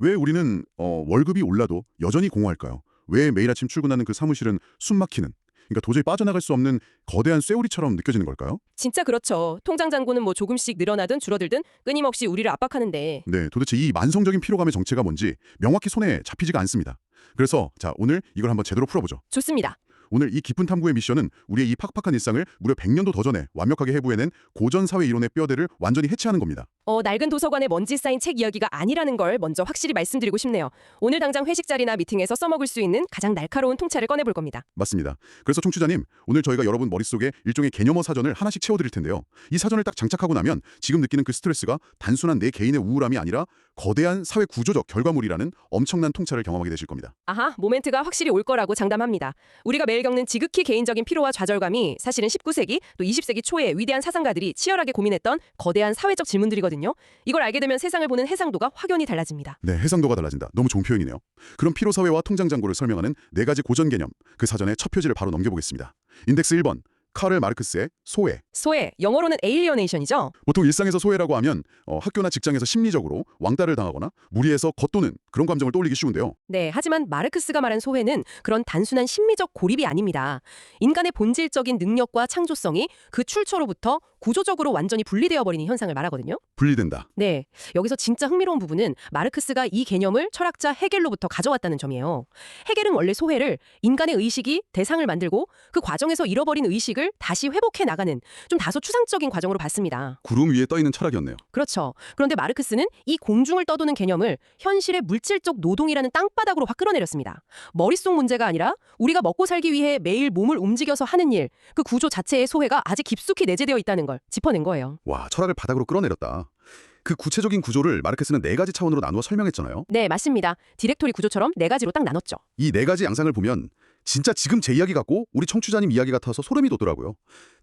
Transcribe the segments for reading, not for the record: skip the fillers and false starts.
왜 우리는 월급이 올라도 여전히 공허할까요? 왜 매일 아침 출근하는 그 사무실은 숨 막히는, 그러니까 도저히 빠져나갈 수 없는 거대한 쇠오리처럼 느껴지는 걸까요? 진짜 그렇죠. 통장 잔고는 뭐 조금씩 늘어나든 줄어들든 끊임없이 우리를 압박하는데. 네, 도대체 이 만성적인 피로감의 정체가 뭔지 명확히 손에 잡히지가 않습니다. 그래서 자, 오늘 이걸 한번 제대로 풀어보죠. 좋습니다. 오늘 이 깊은 탐구의 미션은 우리의 이 팍팍한 일상을 무려 100년도 더 전에 완벽하게 해부해낸 고전 사회 이론의 뼈대를 완전히 해체하는 겁니다. 낡은 도서관에 먼지 쌓인 책 이야기가 아니라는 걸 먼저 확실히 말씀드리고 싶네요. 오늘 당장 회식 자리나 미팅에서 써먹을 수 있는 가장 날카로운 통찰을 꺼내볼 겁니다. 맞습니다. 그래서 청취자님, 오늘 저희가 여러분 머릿속에 일종의 개념어 사전을 하나씩 채워드릴 텐데요. 이 사전을 딱 장착하고 나면 지금 느끼는 그 스트레스가 단순한 내 개인의 우울함이 아니라 거대한 사회 구조적 결과물이라는 엄청난 통찰을 경험하게 되실 겁니다. 아하, 모멘트가 확실히 올 거라고 장담합니다. 우리가 매일 겪는 지극히 개인적인 피로와 좌절감이 사실은 19세기 또 20세기 초에 위대한 사상가들이 치열하게 고민했던 거대한 사회적 질문들이거든요. 이걸 알게 되면 세상을 보는 해상도가 확연히 달라집니다. 네, 해상도가 달라진다. 너무 좋은 표현이네요. 그럼 피로사회와 통장잔고를 설명하는 네 가지 고전 개념, 그 사전의 첫 표지를 바로 넘겨보겠습니다. 인덱스 1번, 카를 마르크스의 소외. 소외, 영어로는 에일리어네이션이죠. 보통 일상에서 소외라고 하면 학교나 직장에서 심리적으로 왕따를 당하거나 무리해서 겉도는 그런 감정을 떠올리기 쉬운데요. 네, 하지만 마르크스가 말한 소외는 그런 단순한 심리적 고립이 아닙니다. 인간의 본질적인 능력과 창조성이 그 출처로부터 구조적으로 완전히 분리되어 버리는 현상을 말하거든요. 분리된다. 네, 여기서 진짜 흥미로운 부분은 마르크스가 이 개념을 철학자 헤겔로부터 가져왔다는 점이에요. 헤겔은 원래 소외를 인간의 의식이 대상을 만들고 그 과정에서 잃어버린 의식을 다시 회복해 나가는 좀 다소 추상적인 과정으로 봤습니다. 구름 위에 떠있는 철학이었네요. 그렇죠. 그런데 마르크스는 이 공중을 떠도는 개념을 현실의 물질적 노동이라는 땅바닥으로 확 끌어내렸습니다. 머릿속 문제가 아니라 우리가 먹고 살기 위해 매일 몸을 움직여서 하는 일, 그 구조 자체의 소외가 아직 깊숙이 내재되어 있다는 걸 짚어낸 거예요. 와, 철학을 바닥으로 끌어내렸다. 그 구체적인 구조를 마르크스는 네 가지 차원으로 나누어 설명했잖아요. 네, 맞습니다. 디렉토리 구조처럼 네 가지로 딱 나눴죠. 이 네 가지 양상을 보면 진짜 지금 제 이야기 같고 우리 청취자님 이야기 같아서 소름이 돋더라고요.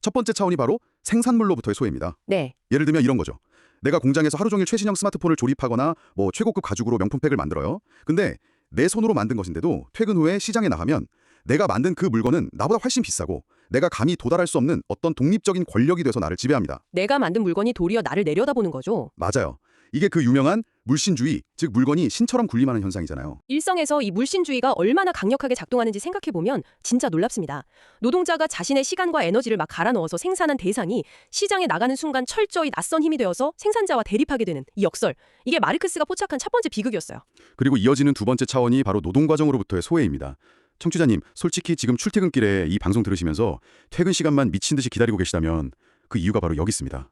첫 번째 차원이 바로 생산물로부터의 소외입니다. 네. 예를 들면 이런 거죠. 내가 공장에서 하루 종일 최신형 스마트폰을 조립하거나 뭐 최고급 가죽으로 명품백을 만들어요. 근데 내 손으로 만든 것인데도 퇴근 후에 시장에 나가면 내가 만든 그 물건은 나보다 훨씬 비싸고 내가 감히 도달할 수 없는 어떤 독립적인 권력이 돼서 나를 지배합니다. 내가 만든 물건이 도리어 나를 내려다보는 거죠. 맞아요. 이게 그 유명한 물신주의, 즉 물건이 신처럼 군림하는 현상이잖아요. 일성에서 이 물신주의가 얼마나 강력하게 작동하는지 생각해보면 진짜 놀랍습니다. 노동자가 자신의 시간과 에너지를 막 갈아 넣어서 생산한 대상이 시장에 나가는 순간 철저히 낯선 힘이 되어서 생산자와 대립하게 되는 이 역설. 이게 마르크스가 포착한 첫 번째 비극이었어요. 그리고 이어지는 두 번째 차원이 바로 노동과정으로부터의 소외입니다. 청취자님, 솔직히 지금 출퇴근길에 이 방송 들으시면서 퇴근 시간만 미친 듯이 기다리고 계시다면 그 이유가 바로 여기 있습니다.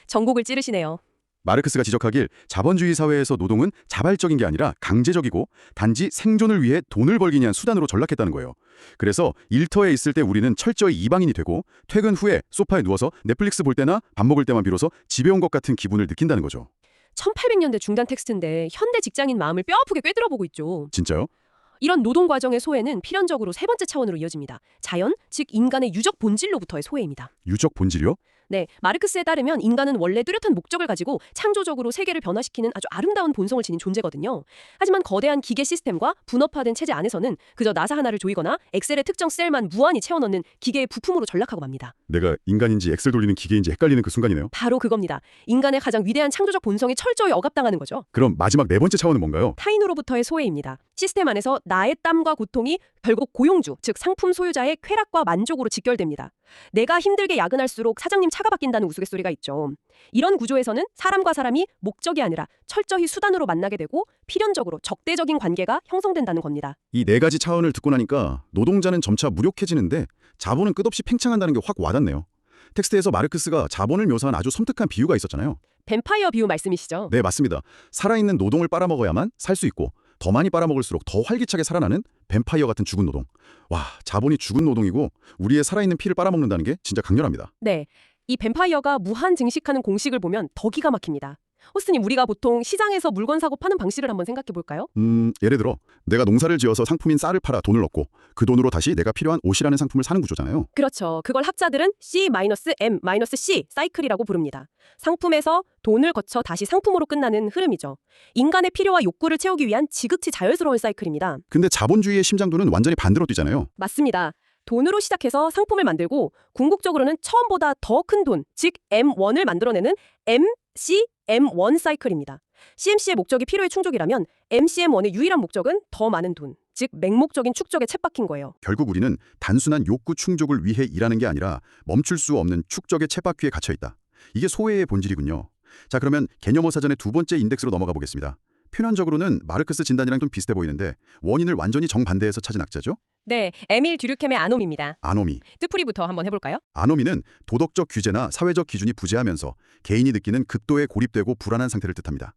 전곡을 찌르시네요. 마르크스가 지적하길 자본주의 사회에서 노동은 자발적인 게 아니라 강제적이고 단지 생존을 위해 돈을 벌기 위한 수단으로 전락했다는 거예요. 그래서 일터에 있을 때 우리는 철저히 이방인이 되고 퇴근 후에 소파에 누워서 넷플릭스 볼 때나 밥 먹을 때만 비로소 집에 온 것 같은 기분을 느낀다는 거죠. 1800년대 중단 텍스트인데 현대 직장인 마음을 뼈아프게 꿰뚫어보고 있죠. 진짜요? 이런 노동 과정의 소외는 필연적으로 세 번째 차원으로 이어집니다. 자연, 즉 인간의 유적 본질로부터의 소외입니다. 유적 본질이요? 네, 마르크스에 따르면 인간은 원래 뚜렷한 목적을 가지고 창조적으로 세계를 변화시키는 아주 아름다운 본성을 지닌 존재거든요. 하지만 거대한 기계 시스템과 분업화된 체제 안에서는 그저 나사 하나를 조이거나 엑셀의 특정 셀만 무한히 채워넣는 기계의 부품으로 전락하고 맙니다. 내가 인간인지 엑셀 돌리는 기계인지 헷갈리는 그 순간이네요. 바로 그겁니다. 인간의 가장 위대한 창조적 본성이 철저히 억압당하는 거죠. 그럼 마지막 네 번째 차원은 뭔가요? 타인으로부터의 소외입니다. 시스템 안에서 나의 땀과 고통이 결국 고용주, 즉 상품 소유자의 쾌락과 만족으로 직결됩니다. 내가 힘들게 야근할수록 사장님 차가 바뀐다는 우스갯소리가 있죠. 이런 구조에서는 사람과 사람이 목적이 아니라 철저히 수단으로 만나게 되고 필연적으로 적대적인 관계가 형성된다는 겁니다. 이 네 가지 차원을 듣고 나니까 노동자는 점차 무력해지는데 자본은 끝없이 팽창한다는 게 확 와닿네요. 텍스트에서 마르크스가 자본을 묘사한 아주 섬뜩한 비유가 있었잖아요. 뱀파이어 비유 말씀이시죠? 네, 맞습니다. 살아있는 노동을 빨아먹어야만 살 수 있고 더 많이 빨아먹을수록 더 활기차게 살아나는 뱀파이어 같은 죽은 노동. 와, 자본이 죽은 노동이고 우리의 살아있는 피를 빨아먹는다는 게 진짜 강렬합니다. 네, 이 뱀파이어가 무한 증식하는 공식을 보면 더 기가 막힙니다. 호스님, 우리가 보통 시장에서 물건 사고 파는 방식을 한번 생각해 볼까요? 예를 들어 내가 농사를 지어서 상품인 쌀을 팔아 돈을 얻고 그 돈으로 다시 내가 필요한 옷이라는 상품을 사는 구조잖아요. 그렇죠. 그걸 학자들은 C-M-C 사이클이라고 부릅니다. 상품에서 돈을 거쳐 다시 상품으로 끝나는 흐름이죠. 인간의 필요와 욕구를 채우기 위한 지극히 자연스러운 사이클입니다. 근데 자본주의의 심장도는 완전히 반대로 뛰잖아요. 맞습니다. 돈으로 시작해서 상품을 만들고 궁극적으로는 처음보다 더 큰 돈, 즉 M1을 만들어내는 MC M1 사이클입니다. CMC의 목적이 필요의 충족이라면 MCM1의 유일한 목적은 더 많은 돈, 즉 맹목적인 축적에 챗박힌 거예요. 결국 우리는 단순한 욕구 충족을 위해 일하는 게 아니라 멈출 수 없는 축적의 쳇바퀴에 갇혀 있다. 이게 소외의 본질이군요. 자, 그러면 개념어 사전의 두 번째 인덱스로 넘어가 보겠습니다. 표면적으로는 마르크스 진단이랑 좀 비슷해 보이는데 원인을 완전히 정반대해서 찾은 학자죠? 네, 에밀 듀류켐의 아노미입니다. 아노미. 뜻풀이부터 한번 해볼까요? 아노미는 도덕적 규제나 사회적 기준이 부재하면서 개인이 느끼는 극도의 고립되고 불안한 상태를 뜻합니다.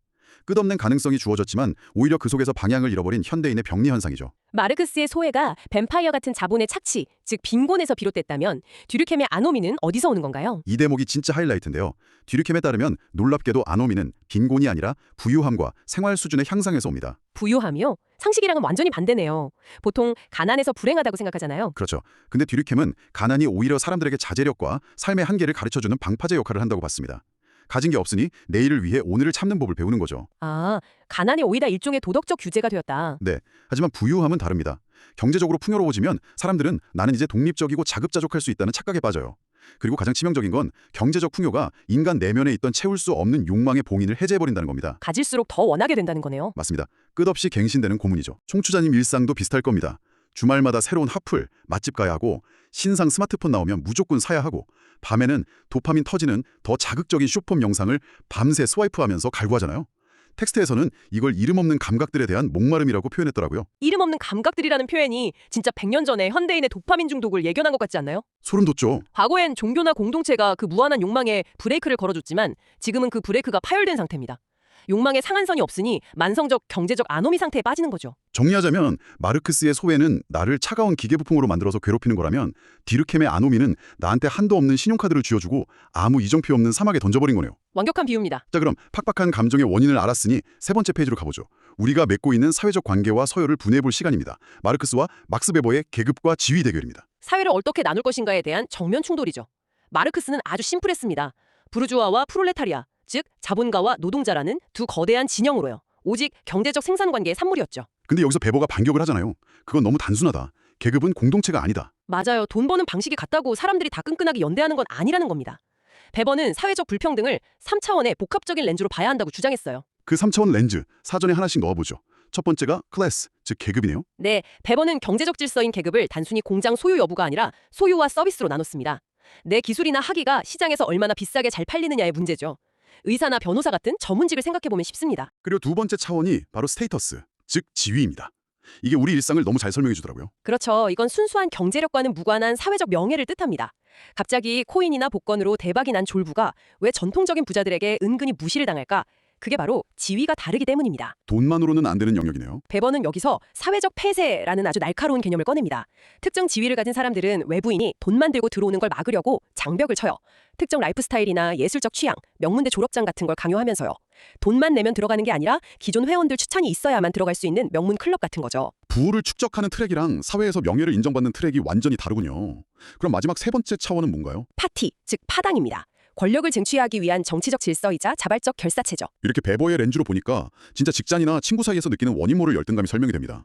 끝없는 가능성이 주어졌지만 오히려 그 속에서 방향을 잃어버린 현대인의 병리 현상이죠. 마르크스의 소외가 뱀파이어 같은 자본의 착취, 즉 빈곤에서 비롯됐다면 듀류켐의 아노미는 어디서 오는 건가요? 이 대목이 진짜 하이라이트인데요. 듀류켐에 따르면 놀랍게도 아노미는 빈곤이 아니라 부유함과 생활 수준의 향상에서 옵니다. 부유함이요? 상식이랑은 완전히 반대네요. 보통 가난해서 불행하다고 생각하잖아요. 그렇죠. 근데 듀류켐은 가난이 오히려 사람들에게 자제력과 삶의 한계를 가르쳐주는 방파제 역할을 한다고 봤습니다. 가진 게 없으니 내일을 위해 오늘을 참는 법을 배우는 거죠. 아, 가난이 오히려 일종의 도덕적 규제가 되었다. 네. 하지만 부유함은 다릅니다. 경제적으로 풍요로워지면 사람들은 나는 이제 독립적이고 자급자족할 수 있다는 착각에 빠져요. 그리고 가장 치명적인 건 경제적 풍요가 인간 내면에 있던 채울 수 없는 욕망의 봉인을 해제해버린다는 겁니다. 가질수록 더 원하게 된다는 거네요. 맞습니다. 끝없이 갱신되는 고문이죠. 청취자님 일상도 비슷할 겁니다. 주말마다 새로운 핫플, 맛집 가야 하고 신상 스마트폰 나오면 무조건 사야 하고 밤에는 도파민 터지는 더 자극적인 쇼폼 영상을 밤새 스와이프하면서 갈구하잖아요. 텍스트에서는 이걸 이름 없는 감각들에 대한 목마름이라고 표현했더라고요. 이름 없는 감각들이라는 표현이 진짜 100년 전에 현대인의 도파민 중독을 예견한 것 같지 않나요? 소름 돋죠. 과거엔 종교나 공동체가 그 무한한 욕망에 브레이크를 걸어줬지만 지금은 그 브레이크가 파열된 상태입니다. 욕망의 상한선이 없으니 만성적 경제적 아노미 상태에 빠지는 거죠. 정리하자면 마르크스의 소외는 나를 차가운 기계부품으로 만들어서 괴롭히는 거라면 듀류켐의 아노미는 나한테 한도 없는 신용카드를 쥐어주고 아무 이정표 없는 사막에 던져버린 거네요. 완벽한 비유입니다. 자, 그럼 팍팍한 감정의 원인을 알았으니 세 번째 페이지로 가보죠. 우리가 맺고 있는 사회적 관계와 서열을 분해해볼 시간입니다. 마르크스와 막스 베버의 계급과 지위 대결입니다. 사회를 어떻게 나눌 것인가에 대한 정면 충돌이죠. 마르크스는 아주 심플했습니다. 부르주아와 프롤레타리아, 즉 자본가와 노동자라는 두 거대한 진영으로요. 오직 경제적 생산관계의 산물이었죠. 근데 여기서 베버가 반격을 하잖아요. 그건 너무 단순하다. 계급은 공동체가 아니다. 맞아요. 돈 버는 방식이 같다고 사람들이 다 끈끈하게 연대하는 건 아니라는 겁니다. 베버는 사회적 불평등을 3차원의 복합적인 렌즈로 봐야 한다고 주장했어요. 그 3차원 렌즈 사전에 하나씩 넣어보죠. 첫 번째가 클래스, 즉 계급이네요. 네, 베버는 경제적 질서인 계급을 단순히 공장 소유 여부가 아니라 소유와 서비스로 나눴습니다. 내 기술이나 학위가 시장에서 얼마나 비싸게 잘 팔리느냐의 문제죠. 의사나 변호사 같은 전문직을 생각해보면 쉽습니다. 그리고 두 번째 차원이 바로 스테이터스, 즉 지위입니다. 이게 우리 일상을 너무 잘 설명해 주더라고요. 그렇죠. 이건 순수한 경제력과는 무관한 사회적 명예를 뜻합니다. 갑자기 코인이나 복권으로 대박이 난 졸부가 왜 전통적인 부자들에게 은근히 무시를 당할까? 그게 바로 지위가 다르기 때문입니다. 돈만으로는 안 되는 영역이네요. 베버는 여기서 사회적 폐쇄라는 아주 날카로운 개념을 꺼냅니다. 특정 지위를 가진 사람들은 외부인이 돈만 들고 들어오는 걸 막으려고 장벽을 쳐요. 특정 라이프 스타일이나 예술적 취향, 명문대 졸업장 같은 걸 강요하면서요. 돈만 내면 들어가는 게 아니라 기존 회원들 추천이 있어야만 들어갈 수 있는 명문 클럽 같은 거죠. 부를 축적하는 트랙이랑 사회에서 명예를 인정받는 트랙이 완전히 다르군요. 그럼 마지막 세 번째 차원은 뭔가요? 파티, 즉 파당입니다. 권력을 쟁취하기 위한 정치적 질서이자 자발적 결사체죠. 이렇게 베버의 렌즈로 보니까 진짜 직장이나 친구 사이에서 느끼는 원인 모를 열등감이 설명이 됩니다.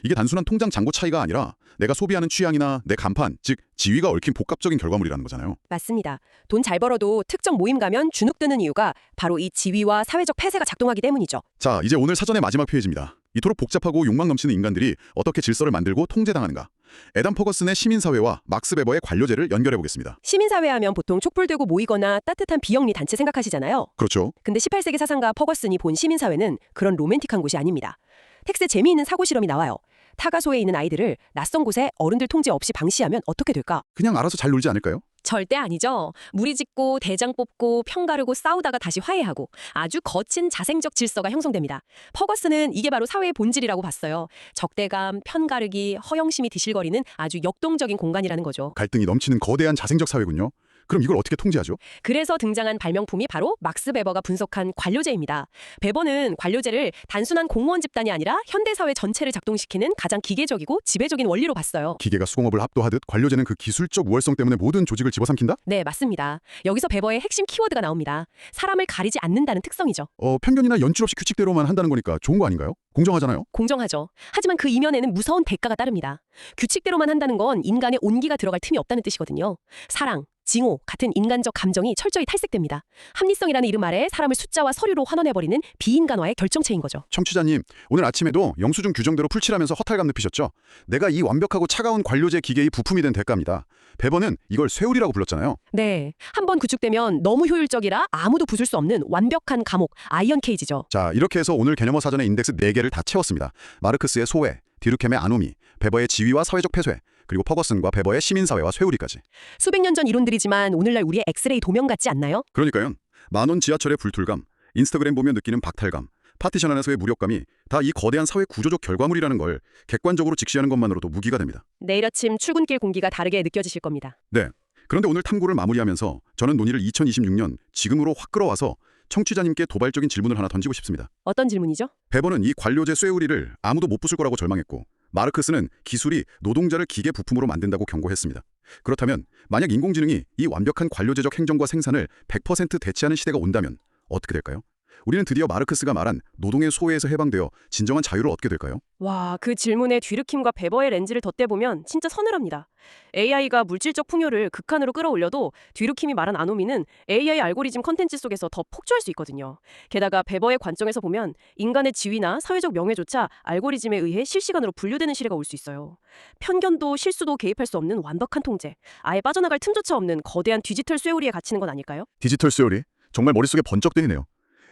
이게 단순한 통장 잔고 차이가 아니라 내가 소비하는 취향이나 내 간판, 즉 지위가 얽힌 복합적인 결과물이라는 거잖아요. 맞습니다. 돈 잘 벌어도 특정 모임 가면 주눅 드는 이유가 바로 이 지위와 사회적 폐쇄가 작동하기 때문이죠. 자, 이제 오늘 사전의 마지막 페이지입니다. 이토록 복잡하고 욕망 넘치는 인간들이 어떻게 질서를 만들고 통제당하는가. 에담 퍼거슨의 시민사회와 막스 베버의 관료제를 연결해보겠습니다. 시민사회 하면 보통 촛불 들고 모이거나 따뜻한 비영리 단체 생각하시잖아요. 그렇죠. 근데 18세기 사상가 퍼거슨이 본 시민사회는 그런 로맨틱한 곳이 아닙니다. 텍스트에 재미있는 사고 실험이 나와요. 타가소에 있는 아이들을 낯선 곳에 어른들 통제 없이 방치하면 어떻게 될까? 그냥 알아서 잘 놀지 않을까요? 절대 아니죠. 무리 짓고 대장 뽑고 편 가르고 싸우다가 다시 화해하고 아주 거친 자생적 질서가 형성됩니다. 퍼거슨은 이게 바로 사회의 본질이라고 봤어요. 적대감, 편 가르기, 허영심이 드실거리는 아주 역동적인 공간이라는 거죠. 갈등이 넘치는 거대한 자생적 사회군요. 그럼 이걸 어떻게 통제하죠? 그래서 등장한 발명품이 바로 막스 베버가 분석한 관료제입니다. 베버는 관료제를 단순한 공무원 집단이 아니라 현대사회 전체를 작동시키는 가장 기계적이고 지배적인 원리로 봤어요. 기계가 수공업을 압도하듯 관료제는 그 기술적 우월성 때문에 모든 조직을 집어삼킨다? 네, 맞습니다. 여기서 베버의 핵심 키워드가 나옵니다. 사람을 가리지 않는다는 특성이죠. 편견이나 연출 없이 규칙대로만 한다는 거니까 좋은 거 아닌가요? 공정하잖아요. 공정하죠. 하지만 그 이면에는 무서운 대가가 따릅니다. 규칙대로만 한다는 건 인간의 온기가 들어갈 틈이 없다는 뜻이거든요. 사랑, 징후 같은 인간적 감정이 철저히 탈색됩니다. 합리성이라는 이름 아래 사람을 숫자와 서류로 환원해버리는 비인간화의 결정체인 거죠. 청취자님, 오늘 아침에도 영수증 규정대로 풀칠하면서 허탈감 느끼셨죠? 내가 이 완벽하고 차가운 관료제 기계의 부품이 된 대가입니다. 베버는 이걸 쇠우리라고 불렀잖아요. 네, 한번 구축되면 너무 효율적이라 아무도 부술 수 없는 완벽한 감옥, 아이언 케이지죠. 자, 이렇게 해서 오늘 개념어 사전의 인덱스 4개를 다 채웠습니다. 마르크스의 소외, 디르켐의 아노미, 베버의 지위와 사회적 폐쇄, 그리고 퍼거슨과 베버의 시민사회와 쇠우리까지. 수백 년 전 이론들이지만 오늘날 우리의 엑스레이 도면 같지 않나요? 그러니까요. 만원 지하철의 불툴감, 인스타그램 보면 느끼는 박탈감, 파티션 안에서의 무력감이 다 이 거대한 사회 구조적 결과물이라는 걸 객관적으로 직시하는 것만으로도 무기가 됩니다. 내일 아침 출근길 공기가 다르게 느껴지실 겁니다. 네. 그런데 오늘 탐구를 마무리하면서 저는 논의를 2026년 지금으로 확 끌어와서 청취자님께 도발적인 질문을 하나 던지고 싶습니다. 어떤 질문이죠? 베버는 이 관료제 쇠우리를 아무도 못 부술 거라고 절망했고, 마르크스는 기술이 노동자를 기계 부품으로 만든다고 경고했습니다. 그렇다면 만약 인공지능이 이 완벽한 관료제적 행정과 생산을 100% 대체하는 시대가 온다면 어떻게 될까요? 우리는 드디어 마르크스가 말한 노동의 소외에서 해방되어 진정한 자유를 얻게 될까요? 와, 그 질문에 뒤르킴과 베버의 렌즈를 덧대보면 진짜 서늘합니다. AI가 물질적 풍요를 극한으로 끌어올려도 뒤르킴이 말한 아노미는 AI 알고리즘 컨텐츠 속에서 더 폭주할 수 있거든요. 게다가 베버의 관점에서 보면 인간의 지위나 사회적 명예조차 알고리즘에 의해 실시간으로 분류되는 시대가 올 수 있어요. 편견도 실수도 개입할 수 없는 완벽한 통제, 아예 빠져나갈 틈조차 없는 거대한 디지털 쇠우리에 갇히는 건 아닐까요? 디지털 쇠우리? 정말 머릿속에 번쩍 뜨이네요.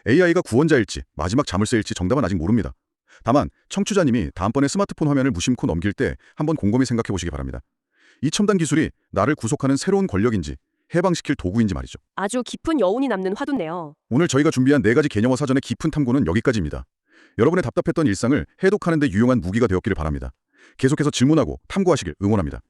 AI가 구원자일지 마지막 자물쇠일지 정답은 아직 모릅니다. 다만 청취자님이 다음번에 스마트폰 화면을 무심코 넘길 때 한번 곰곰이 생각해 보시기 바랍니다. 이 첨단 기술이 나를 구속하는 새로운 권력인지 해방시킬 도구인지 말이죠. 아주 깊은 여운이 남는 화두네요. 오늘 저희가 준비한 4가지 개념어 사전의 깊은 탐구는 여기까지입니다. 여러분의 답답했던 일상을 해독하는 데 유용한 무기가 되었기를 바랍니다. 계속해서 질문하고 탐구하시길 응원합니다.